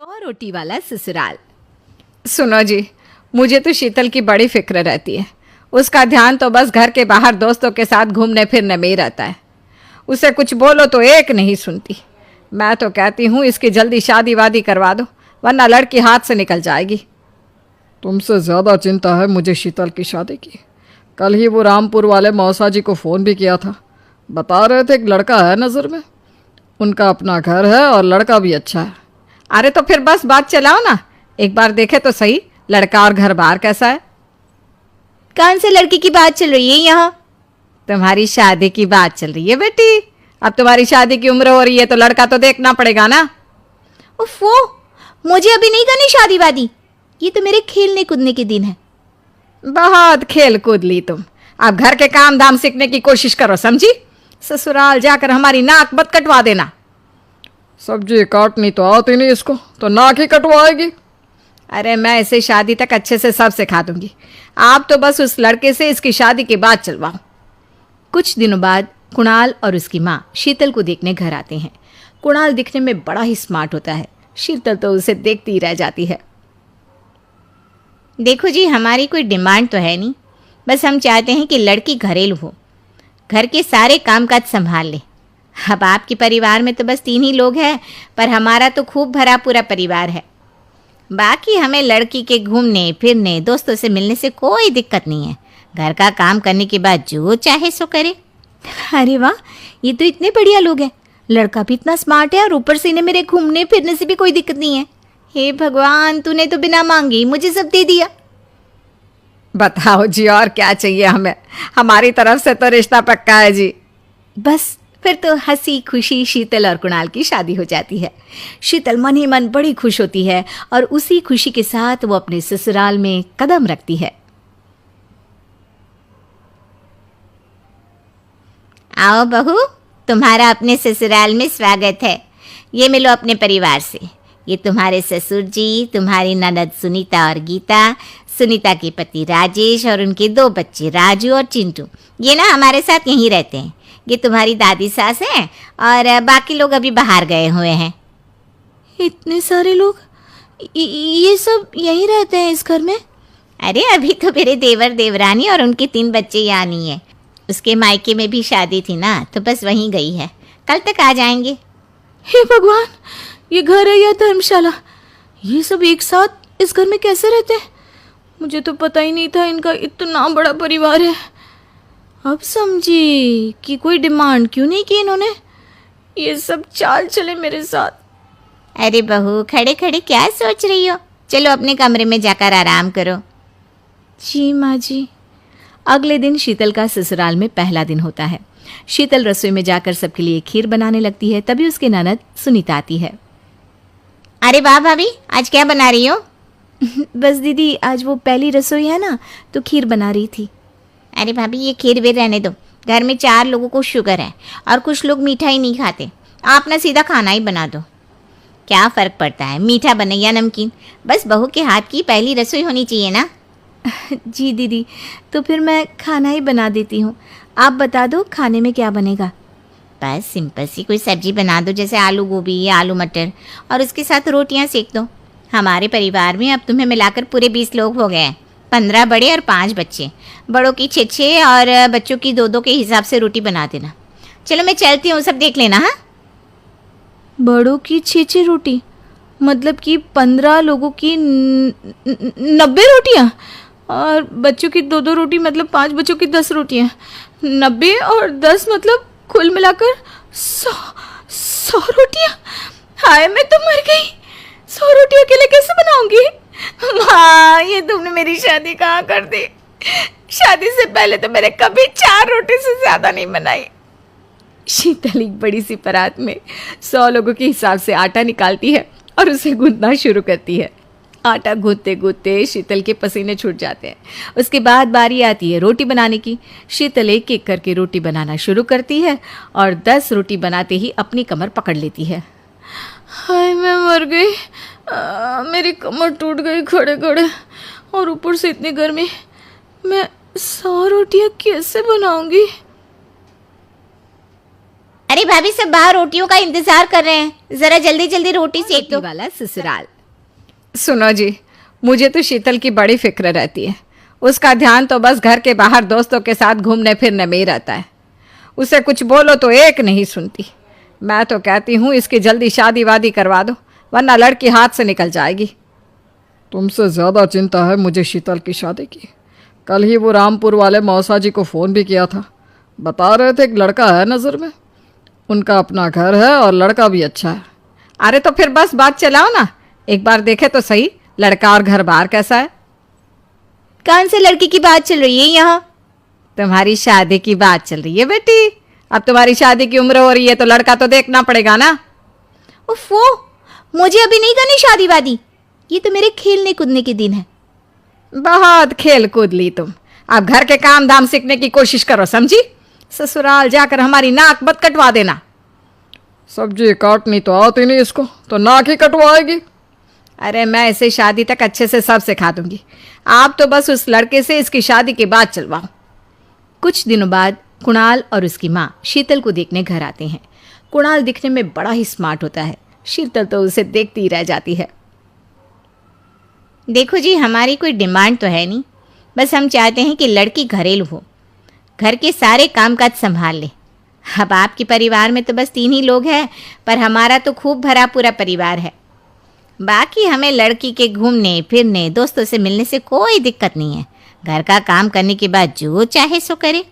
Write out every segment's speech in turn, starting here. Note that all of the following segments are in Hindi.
100 रोटी वाला ससुराल। सुनो जी, मुझे तो शीतल की बड़ी फिक्र रहती है। उसका ध्यान तो बस घर के बाहर दोस्तों के साथ घूमने फिरने में ही रहता है। उसे कुछ बोलो तो एक नहीं सुनती। मैं तो कहती हूँ इसकी जल्दी शादी वादी करवा दो, वरना लड़की हाथ से निकल जाएगी। तुमसे ज़्यादा चिंता है मुझे शीतल की शादी की। कल ही वो रामपुर वाले मौसा जी को फ़ोन भी किया था। बता रहे थे एक लड़का है नज़र में। उनका अपना घर है और लड़का भी अच्छा है। अरे तो फिर बस बात चलाओ ना, एक बार देखे तो सही लड़का और घर बार कैसा है। कौन से लड़के की बात चल रही है यहाँ? तुम्हारी शादी की बात चल रही है बेटी। अब तुम्हारी शादी की उम्र हो रही है तो लड़का तो देखना पड़ेगा ना। उफ, वो मुझे अभी नहीं करनी शादी वादी। ये तो मेरे खेलने कूदने के दिन है। बहुत खेल कूद ली तुम। अब घर के काम धाम सीखने की कोशिश करो, समझी? ससुराल जाकर हमारी नाक मत कटवा देना। सब्जी काटनी तो आती नहीं इसको, तो नाक ही कटवाएगी। अरे मैं इसे शादी तक अच्छे से सब सिखा दूंगी। आप तो बस उस लड़के से इसकी शादी के बाद चलवाओ। कुछ दिनों बाद कुणाल और उसकी माँ शीतल को देखने घर आते हैं। कुणाल दिखने में बड़ा ही स्मार्ट होता है। शीतल तो उसे देखती ही रह जाती है। देखो जी, हमारी कोई डिमांड तो है नहीं, बस हम चाहते हैं कि लड़की घरेलू हो, घर के सारे कामकाज संभाल ले। अब आपके परिवार में तो बस 3 ही लोग हैं, पर हमारा तो खूब भरा पूरा परिवार है। बाकी हमें लड़की के घूमने फिरने दोस्तों से मिलने से कोई दिक्कत नहीं है। घर का काम करने के बाद जो चाहे सो करे। अरे वाह, ये तो इतने बढ़िया लोग हैं। लड़का भी इतना स्मार्ट है और ऊपर से इन्हें मेरे घूमने फिरने से भी कोई दिक्कत नहीं है। हे भगवान, तूने तो बिना मांगे ही मुझे सब दे दिया। बताओ जी, और क्या चाहिए हमें? हमारी तरफ से तो रिश्ता पक्का है जी। बस फिर तो हंसी खुशी शीतल और कुणाल की शादी हो जाती है। शीतल मन ही मन बड़ी खुश होती है और उसी खुशी के साथ वो अपने ससुराल में कदम रखती है। आओ बहू, तुम्हारा अपने ससुराल में स्वागत है। ये मिलो अपने परिवार से। ये तुम्हारे ससुर जी, तुम्हारी ननद सुनीता और गीता, सुनीता के पति राजेश और उनके 2 बच्चे राजू और चिंटू। ये ना हमारे साथ यहीं रहते हैं। ये तुम्हारी दादी सास हैं और बाकी लोग अभी बाहर गए हुए हैं। इतने सारे लोग, ये सब यहीं रहते हैं इस घर में? अरे अभी तो मेरे देवर देवरानी और उनके 3 बच्चे यहाँ नहीं है। उसके मायके में भी शादी थी ना, तो बस वहीं गई है। कल तक आ जाएंगे। हे भगवान, ये घर है या धर्मशाला? ये सब एक साथ इस घर में कैसे रहते हैं? मुझे तो पता ही नहीं था इनका इतना बड़ा परिवार है। अब समझी कि कोई डिमांड क्यों नहीं की इन्होंने। ये सब चाल चले मेरे साथ। अरे बहू, खड़े खड़े क्या सोच रही हो? चलो अपने कमरे में जाकर आराम करो। जी माँ जी। अगले दिन शीतल का ससुराल में पहला दिन होता है। शीतल रसोई में जाकर सबके लिए खीर बनाने लगती है। तभी उसके ननद सुनीता आती है। अरे वाह भाभी, आज क्या बना रही हो? बस दीदी, आज वो पहली रसोई है ना, तो खीर बना रही थी। अरे भाभी, ये खीर वीर रहने दो। घर में 4 लोगों को शुगर है और कुछ लोग मीठा ही नहीं खाते। आप ना सीधा खाना ही बना दो। क्या फ़र्क पड़ता है मीठा बने या नमकीन? बस बहू के हाथ की पहली रसोई होनी चाहिए ना। जी दीदी, तो फिर मैं खाना ही बना देती हूँ। आप बता दो खाने में क्या बनेगा? बस सिंपल सी कोई सब्जी बना दो, जैसे आलू गोभी या आलू मटर, और उसके साथ रोटियां सेक दो। हमारे परिवार में अब तुम्हें मिलाकर पूरे 20 लोग हो गए हैं। 15 बड़े और 5 बच्चे। बड़ों की 6-6 और बच्चों की 2-2 के हिसाब से रोटी बना देना। चलो मैं चलती हूँ, सब देख लेना। हाँ, बड़ों की 6-6 रोटी, मतलब कि 15 लोगों की 90 रोटियाँ, और बच्चों की 2-2 रोटी, मतलब 5 बच्चों की 10 रोटियाँ। 90 और 10 मतलब कुल मिलाकर 100 रोटियाँ। हाय, मैं तो मर गई। 100 रोटी अकेले कैसे बनाऊंगी? माँ, ये तुमने मेरी शादी कहाँ कर दी? शादी से पहले तो मैंने कभी 4 रोटी से ज़्यादा नहीं बनाई। शीतल एक बड़ी सी परात में 100 लोगों के हिसाब से आटा निकालती है और उसे गूंथना शुरू करती है। आटा गूंथते गूंथते शीतल के पसीने छूट जाते हैं। उसके बाद बारी आती है रोटी बनाने की। शीतल एक एक करके रोटी बनाना शुरू करती है और 10 रोटी बनाते ही अपनी कमर पकड़ लेती है। हाय, मैं मर गई। मेरी कमर टूट गई खड़े खड़े, और ऊपर से इतनी गर्मी। मैं 100 रोटियाँ कैसे बनाऊंगी? अरे भाभी, सब बाहर रोटियों का इंतजार कर रहे हैं, जरा जल्दी जल्दी रोटी सेक रोटी दो। वाला ससुराल। सुनो जी, मुझे तो शीतल की बड़ी फिक्र रहती है। उसका ध्यान तो बस घर के बाहर दोस्तों के साथ घूमने फिरने में ही रहता है। उसे कुछ बोलो तो एक नहीं सुनती। मैं तो कहती हूँ इसकी जल्दी शादी वादी करवा दो, वरना लड़की हाथ से निकल जाएगी। तुमसे ज़्यादा चिंता है मुझे शीतल की शादी की। कल ही वो रामपुर वाले मौसा जी को फ़ोन भी किया था। बता रहे थे एक लड़का है नज़र में। उनका अपना घर है और लड़का भी अच्छा है। अरे तो फिर बस बात चलाओ ना, एक बार देखे तो सही लड़का और घर बार कैसा है। कौन से लड़की की बात चल रही है यहाँ? तुम्हारी शादी की बात चल रही है बेटी। अब तुम्हारी शादी की उम्र हो रही है तो लड़का तो देखना पड़ेगा ना। उफ़ो, मुझे अभी नहीं करनी शादी वादी। ये तो मेरे खेलने कूदने के दिन है। बहुत खेल कूद ली तुम। अब घर के काम धाम सीखने की कोशिश करो, समझी? ससुराल जाकर हमारी नाक मत कटवा देना। सब्जी काटनी तो आती नहीं इसको, तो नाक ही कटवाएगी। अरे मैं इसे शादी तक अच्छे से सब सिखा दूंगी। आप तो बस उस लड़के से इसकी शादी के बाद चलवाओ। कुछ दिनों बाद कुणाल और उसकी माँ शीतल को देखने घर आते हैं। कुणाल दिखने में बड़ा ही स्मार्ट होता है। शीतल तो उसे देखती ही रह जाती है। देखो जी, हमारी कोई डिमांड तो है नहीं, बस हम चाहते हैं कि लड़की घरेलू हो, घर के सारे कामकाज संभाल ले। अब आपके परिवार में तो बस 3 ही लोग हैं, पर हमारा तो खूब भरा पूरा परिवार है। बाकी हमें लड़की के घूमने फिरने, दोस्तों से मिलने से कोई दिक्कत नहीं है। घर का काम करने के बाद जो चाहे सो करे।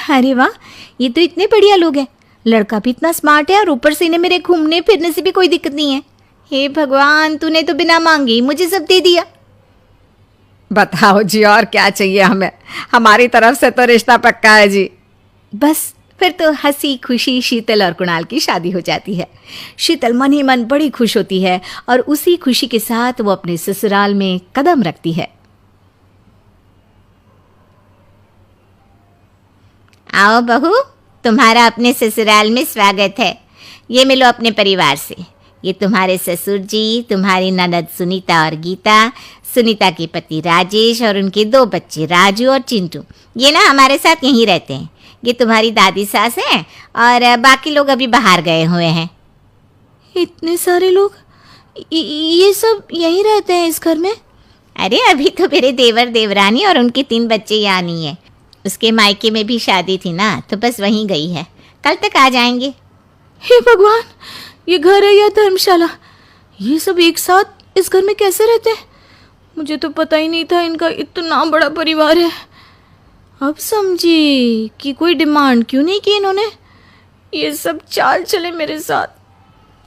अरे वाह, ये तो इतने बढ़िया लोग हैं। लड़का भी इतना स्मार्ट है और ऊपर से इन्हें मेरे घूमने फिरने से भी कोई दिक्कत नहीं है। हे भगवान, तूने तो बिना मांगे ही मुझे सब दे दिया। बताओ जी, और क्या चाहिए हमें? हमारी तरफ से तो रिश्ता पक्का है जी। बस फिर तो हंसी खुशी शीतल और कुणाल की शादी हो जाती है। शीतल मन ही मन बड़ी खुश होती है और उसी खुशी के साथ वो अपने ससुराल में कदम रखती है। आओ बहू, तुम्हारा अपने ससुराल में स्वागत है। ये मिलो अपने परिवार से। ये तुम्हारे ससुर जी, तुम्हारी ननद सुनीता और गीता, सुनीता के पति राजेश और उनके 2 बच्चे राजू और चिंटू। ये ना हमारे साथ यहीं रहते हैं। ये तुम्हारी दादी सास हैं और बाकी लोग अभी बाहर गए हुए हैं। इतने सारे लोग, ये सब यहीं रहते हैं इस घर में? अरे अभी तो मेरे देवर देवरानी और उनके 3 बच्चे यहाँ नहीं है। उसके मायके में भी शादी थी ना, तो बस वहीं गई है। कल तक आ जाएंगे। हे भगवान, ये घर है या धर्मशाला? ये सब एक साथ इस घर में कैसे रहते हैं? मुझे तो पता ही नहीं था इनका इतना बड़ा परिवार है। अब समझी कि कोई डिमांड क्यों नहीं की इन्होंने। ये सब चाल चले मेरे साथ।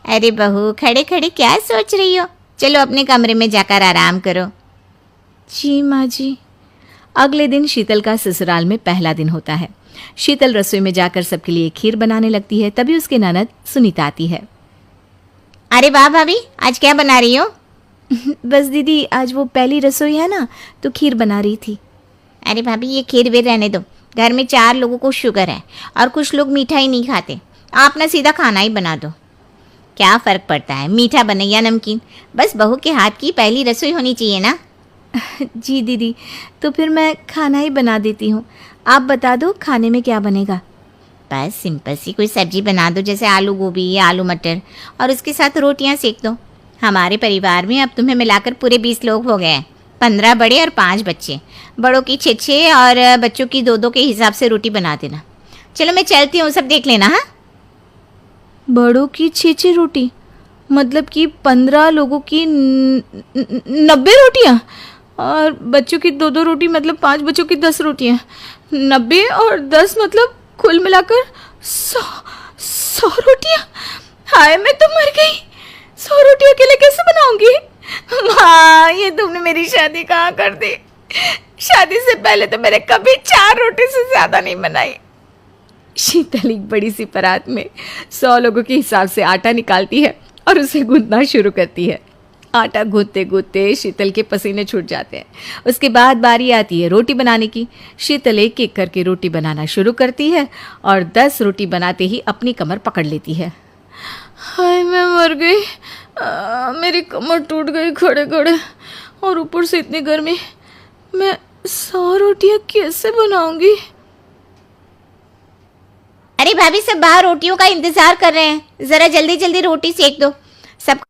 अरे बहू, खड़े खड़े क्या सोच रही हो? चलो अपने कमरे में जाकर आराम करो। जी माँ जी। अगले दिन शीतल का ससुराल में पहला दिन होता है। शीतल रसोई में जाकर सबके लिए खीर बनाने लगती है। तभी उसके ननद सुनीता आती है। अरे वाह भाभी, आज क्या बना रही हो? बस दीदी, आज वो पहली रसोई है ना, तो खीर बना रही थी। अरे भाभी, ये खीर भी रहने दो। घर में 4 लोगों को शुगर है और कुछ लोग मीठा ही नहीं खाते। आप ना सीधा खाना ही बना दो। क्या फ़र्क पड़ता है, मीठा बने या नमकीन, बस बहू के हाथ की पहली रसोई होनी चाहिए ना। जी दीदी, तो फिर मैं खाना ही बना देती हूँ। आप बता दो खाने में क्या बनेगा। बस सिंपल सी कोई सब्जी बना दो, जैसे आलू गोभी या आलू मटर, और उसके साथ रोटियां सेक दो। हमारे परिवार में अब तुम्हें मिलाकर पूरे 20 लोग हो गए हैं। 15 बड़े और 5 बच्चे। बड़ों की 6 और बच्चों की 2 के हिसाब से रोटी बना देना। चलो मैं चलती हूँ, सब देख लेना। हाँ, बड़ों की 6 रोटी, मतलब कि 15 लोगों की 90 रोटियाँ, और बच्चों की 2 रोटी, मतलब 5 बच्चों की 10 रोटियाँ। 90 और 10 मतलब कुल मिलाकर 100 रोटियाँ। हाय, मैं तो मर गई। 100 रोटी अकेले कैसे बनाऊंगी? माँ, ये तुमने मेरी शादी कहाँ कर दी? शादी से पहले तो मैंने कभी 4 रोटी से ज्यादा नहीं बनाई। शीतल एक बड़ी सी परात में 100 लोगों के हिसाब से आटा निकालती है और उसे गूंथना शुरू करती है। आटा गूंथते गूंथते शीतल के पसीने छूट जाते हैं। उसके बाद बारी आती है रोटी बनाने की। शीतल एक एक करके रोटी बनाना शुरू करती है और 10 रोटी बनाते ही अपनी कमर पकड़ लेती है। हाय, मैं मर गई। मेरी कमर टूट गई खड़े खड़े, और ऊपर से इतनी गर्मी। मैं 100 रोटियाँ कैसे बनाऊंगी? अरे भाभी, सब बाहर रोटियों का इंतजार कर रहे हैं, जरा जल्दी जल्दी रोटी सेक दो। सब